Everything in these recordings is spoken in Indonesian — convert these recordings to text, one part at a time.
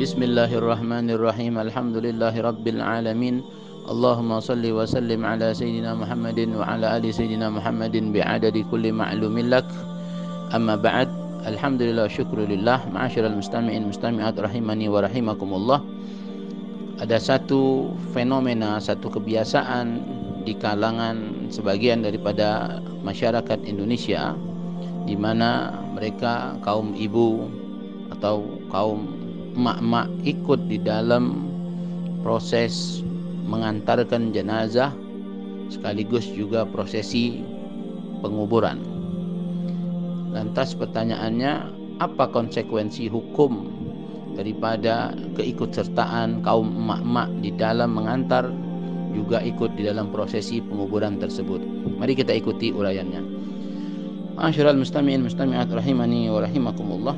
Bismillahirrahmanirrahim. Alhamdulillahi rabbil alamin. Allahumma salli wa sallim ala sayyidina Muhammadin wa ala ali sayyidina Muhammadin bi'adadi kulli ma'lumin lak. Amma ba'd. Alhamdulillah syukrulillah. Ma'asyiral mustami'in mustami'at rahimani wa rahimakumullah. Ada satu fenomena, satu kebiasaan di kalangan sebagian daripada masyarakat Indonesia, di mana mereka kaum ibu atau kaum emak-emak ikut di dalam proses mengantarkan jenazah sekaligus juga prosesi penguburan. Lantas pertanyaannya, apa konsekuensi hukum daripada keikutsertaan kaum emak-emak di dalam mengantar juga ikut di dalam prosesi penguburan tersebut? Mari kita ikuti uraiannya. Ma'asyiral mustami'in mustami'at rahimani wa rahimakumullah.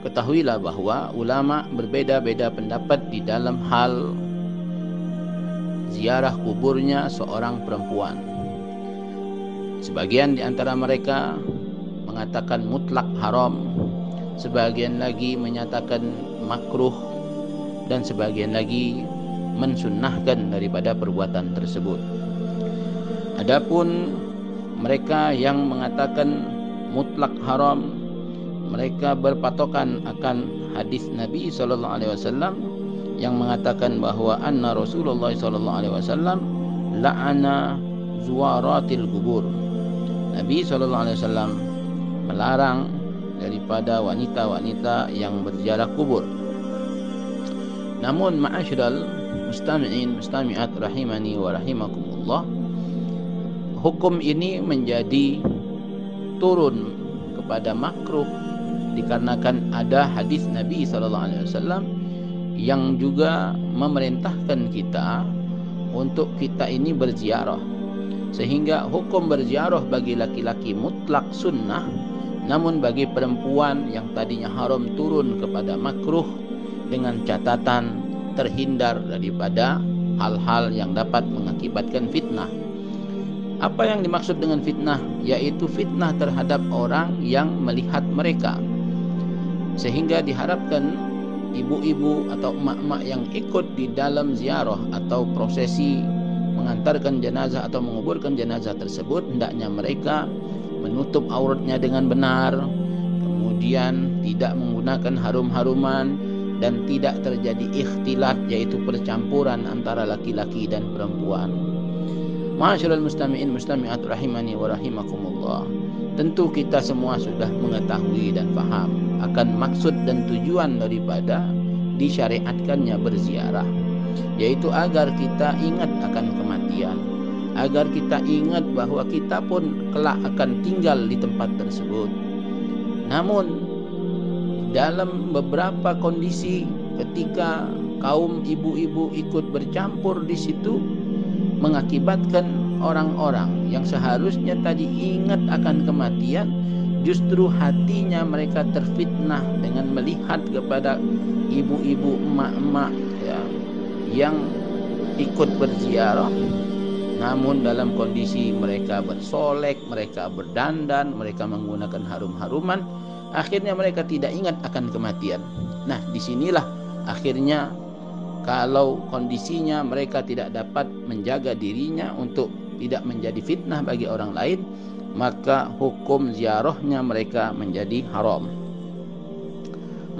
Ketahuilah bahwa ulama berbeda-beda pendapat di dalam hal ziarah kuburnya seorang perempuan. Sebagian di antara mereka mengatakan mutlak haram, sebagian lagi menyatakan makruh, dan sebagian lagi mensunnahkan daripada perbuatan tersebut. Adapun mereka yang mengatakan mutlak haram, mereka berpatokan akan hadis Nabi SAW yang mengatakan bahawa anna Rasulullah SAW la'ana zuwaratil kubur. Nabi SAW melarang daripada wanita-wanita yang berziarah kubur. Namun ma'asyiral mustami'in mustami'at rahimani wa rahimakumullah, hukum ini menjadi turun kepada makruh dikarenakan ada hadis Nabi SAW yang juga memerintahkan kita untuk kita ini berziarah, sehingga hukum berziarah bagi laki-laki mutlak sunnah, namun bagi perempuan yang tadinya haram turun kepada makruh dengan catatan terhindar daripada hal-hal yang dapat mengakibatkan fitnah. Apa yang dimaksud dengan fitnah? Yaitu fitnah terhadap orang yang melihat mereka, sehingga diharapkan ibu-ibu atau emak-emak yang ikut di dalam ziarah atau prosesi mengantarkan jenazah atau menguburkan jenazah tersebut, hendaknya mereka menutup auratnya dengan benar, kemudian tidak menggunakan harum-haruman, dan tidak terjadi ikhtilat, yaitu percampuran antara laki-laki dan perempuan. Ma'asyiral mustami'in mustami'at rahimani wa rahimakumullah. Tentu kita semua sudah mengetahui dan faham akan maksud dan tujuan daripada disyariatkannya berziarah, yaitu agar kita ingat akan kematian, agar kita ingat bahawa kita pun kelak akan tinggal di tempat tersebut. Namun dalam beberapa kondisi ketika kaum ibu-ibu ikut bercampur di situ, mengakibatkan orang-orang yang seharusnya tadi ingat akan kematian, justru hatinya mereka terfitnah dengan melihat kepada ibu-ibu emak-emak yang ikut berziarah, namun dalam kondisi mereka bersolek, mereka berdandan, mereka menggunakan harum-haruman. Akhirnya mereka tidak ingat akan kematian. Nah, disinilah akhirnya kalau kondisinya mereka tidak dapat menjaga dirinya untuk tidak menjadi fitnah bagi orang lain, maka hukum ziarahnya mereka menjadi haram.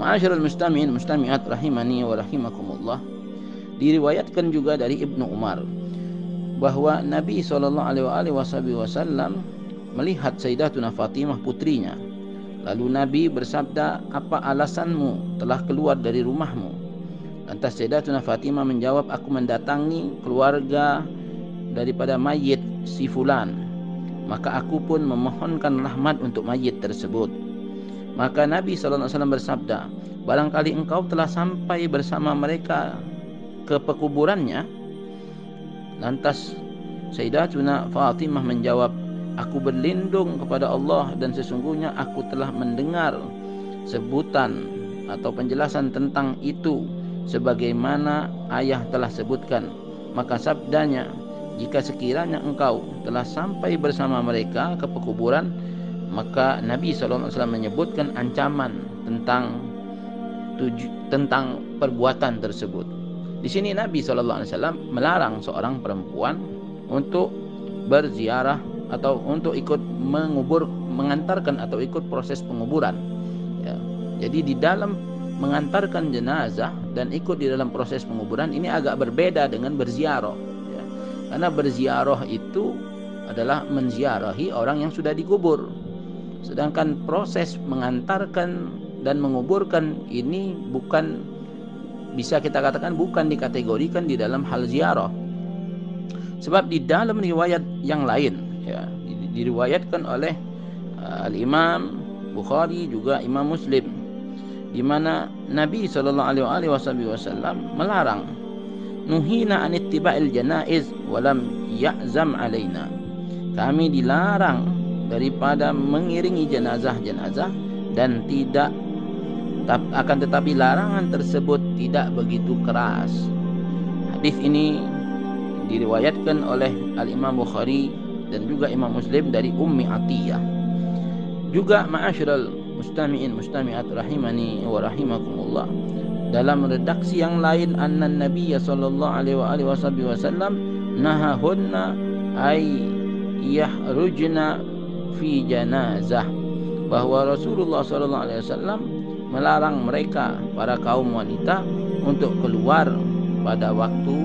Ma'asyiral mustami'in mustami'at rahimani wa rahimakumullah. Diriwayatkan juga dari Ibnu Umar bahwa Nabi SAW melihat Sayyidatuna Fatimah putrinya. Lalu Nabi bersabda, "Apa alasanmu telah keluar dari rumahmu?" Lantas Sayyidatuna Fatimah menjawab, "Aku mendatangi keluarga daripada mayit si fulan, maka aku pun memohonkan rahmat untuk mayit tersebut." Maka Nabi SAW bersabda, "Barangkali engkau telah sampai bersama mereka ke pekuburannya?" Lantas Sayyidatuna Fatimah menjawab, "Aku berlindung kepada Allah dan sesungguhnya aku telah mendengar sebutan atau penjelasan tentang itu sebagaimana ayah telah sebutkan." Maka sabdanya, "Jika sekiranya engkau telah sampai bersama mereka ke pekuburan," maka Nabi SAW menyebutkan ancaman tentang tentang perbuatan tersebut. Di sini Nabi SAW melarang seorang perempuan untuk berziarah atau untuk ikut mengubur, mengantarkan atau ikut proses penguburan. Ya. Jadi di dalam mengantarkan jenazah dan ikut di dalam proses penguburan ini agak berbeda dengan berziarah. Ya. Karena berziarah itu adalah menziarahi orang yang sudah dikubur. Sedangkan proses mengantarkan dan menguburkan ini bukan, bisa kita katakan bukan dikategorikan di dalam hal ziarah. Sebab di dalam riwayat yang lain, ya, diriwayatkan oleh Al-Imam Bukhari juga Imam Muslim, di mana Nabi SAW melarang, nuhina an ittiba'il janaiz walam ya'zam alaina. Kami dilarang daripada mengiringi jenazah-jenazah dan tidak, akan tetapi larangan tersebut tidak begitu keras. Hadis ini diriwayatkan oleh Al-Imam Bukhari dan juga Imam Muslim dari Ummi Atiyah. Juga ma'asyiral mustami'in mustami'at rahimani wa rahimakumullah, dalam redaksi yang lain, anna Nabiy sallallahu alaihi wasallam nahahunna ay yahrujna fi janazah, bahwa Rasulullah sallallahu alaihi wasallam melarang mereka, para kaum wanita, untuk keluar pada waktu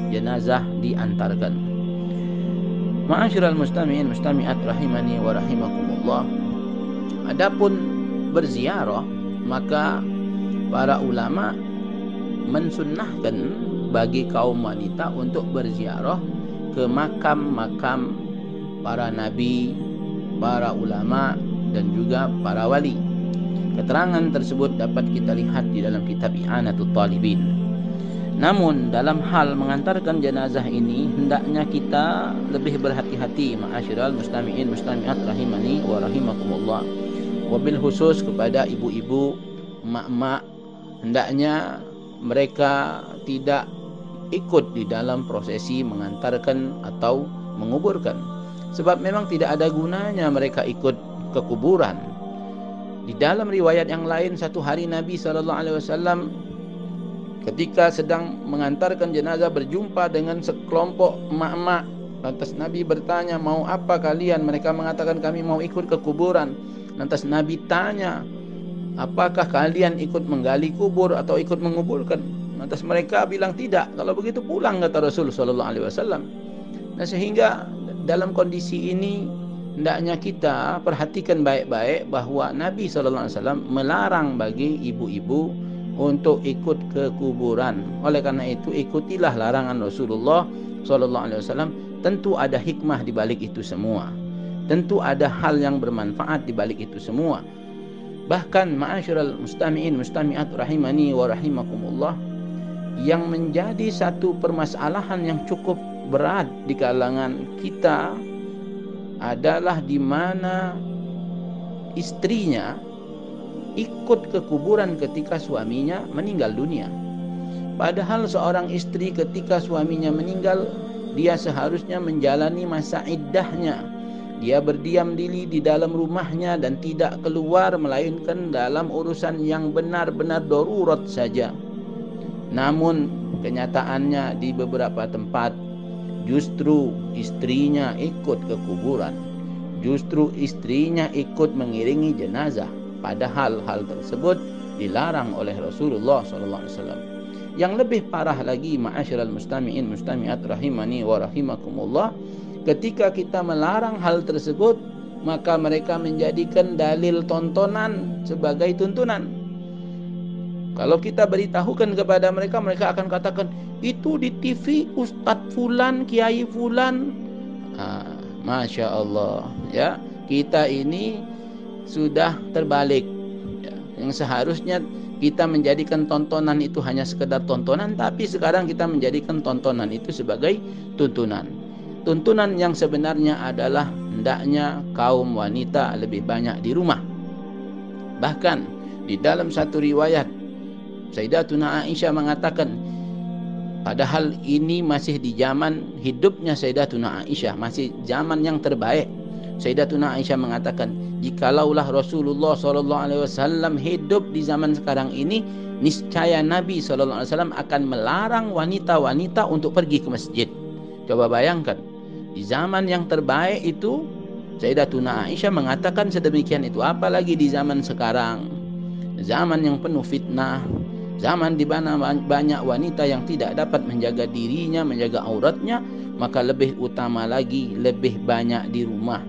jenazah diantarkan. Ma'asyiral mustami'in mustami'at rahimani wa rahimakumullah. Adapun berziarah, maka para ulama mensunnahkan bagi kaum wanita untuk berziarah ke makam-makam para nabi, para ulama dan juga para wali. Keterangan tersebut dapat kita lihat di dalam kitab I'anatul Talibin. Namun dalam hal mengantarkan jenazah ini hendaknya kita lebih berhati-hati, ma'asyiral mustami'in mustami'at rahimani wa rahimakumullah. Wabil khusus kepada ibu-ibu, mak-mak, hendaknya mereka tidak ikut di dalam prosesi mengantarkan atau menguburkan. Sebab memang tidak ada gunanya mereka ikut ke kuburan. Di dalam riwayat yang lain, satu hari Nabi SAW ketika sedang mengantarkan jenazah berjumpa dengan sekelompok emak-emak. Lantas Nabi bertanya, mau apa kalian? Mereka mengatakan, kami mau ikut ke kuburan. Lantas Nabi tanya, apakah kalian ikut menggali kubur atau ikut menguburkan? Lantas mereka bilang tidak. Kalau begitu pulang, kata Rasul SAW. Nah, sehingga dalam kondisi ini hendaknya kita perhatikan baik-baik bahwa Nabi SAW melarang bagi ibu-ibu untuk ikut ke kuburan. Oleh karena itu, ikutilah larangan Rasulullah SAW. Tentu ada hikmah di balik itu semua. Tentu ada hal yang bermanfaat di balik itu semua. Bahkan ma'asyiral mustami'in mustami'at rahimani wa rahimakumullah, yang menjadi satu permasalahan yang cukup berat di kalangan kita adalah di mana istrinya ikut ke kuburan ketika suaminya meninggal dunia. Padahal seorang istri ketika suaminya meninggal, dia seharusnya menjalani masa iddahnya. Dia berdiam diri di dalam rumahnya dan tidak keluar melainkan dalam urusan yang benar-benar darurat saja. Namun kenyataannya di beberapa tempat justru istrinya ikut ke kuburan. Justru istrinya ikut mengiringi jenazah. Padahal hal tersebut dilarang oleh Rasulullah SAW. Yang lebih parah lagi, ma'asyiral mustami'in mustami'at rahimani wa rahimakumullah, ketika kita melarang hal tersebut, maka mereka menjadikan dalil tontonan sebagai tuntunan. Kalau kita beritahukan kepada mereka, mereka akan katakan, itu di TV Ustadz Fulan, Kiai Fulan. Masya Allah, ya, kita ini sudah terbalik, ya. Yang seharusnya kita menjadikan tontonan itu hanya sekedar tontonan, tapi sekarang kita menjadikan tontonan itu sebagai tuntunan. Tuntunan yang sebenarnya adalah hendaknya kaum wanita lebih banyak di rumah. Bahkan di dalam satu riwayat, Sayyidatuna Aisyah mengatakan, padahal ini masih di zaman hidupnya Sayyidatuna Aisyah, masih zaman yang terbaik. Sayyidatuna Aisyah mengatakan, jikalaulah Rasulullah SAW hidup di zaman sekarang ini, niscaya Nabi SAW akan melarang wanita-wanita untuk pergi ke masjid. Coba bayangkan, di zaman yang terbaik itu Sayyidatuna Aisyah mengatakan sedemikian itu, apalagi di zaman sekarang, zaman yang penuh fitnah, zaman di mana banyak wanita yang tidak dapat menjaga dirinya, menjaga auratnya, maka lebih utama lagi, lebih banyak di rumah.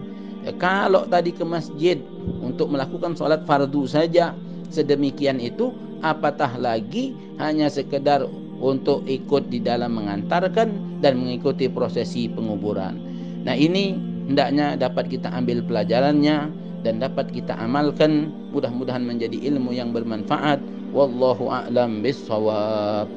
Kalau tadi ke masjid untuk melakukan sholat fardu saja sedemikian itu, apatah lagi hanya sekedar untuk ikut di dalam mengantarkan dan mengikuti prosesi penguburan. Nah, ini hendaknya dapat kita ambil pelajarannya dan dapat kita amalkan. Mudah-mudahan menjadi ilmu yang bermanfaat. Wallahu a'lam bissawab.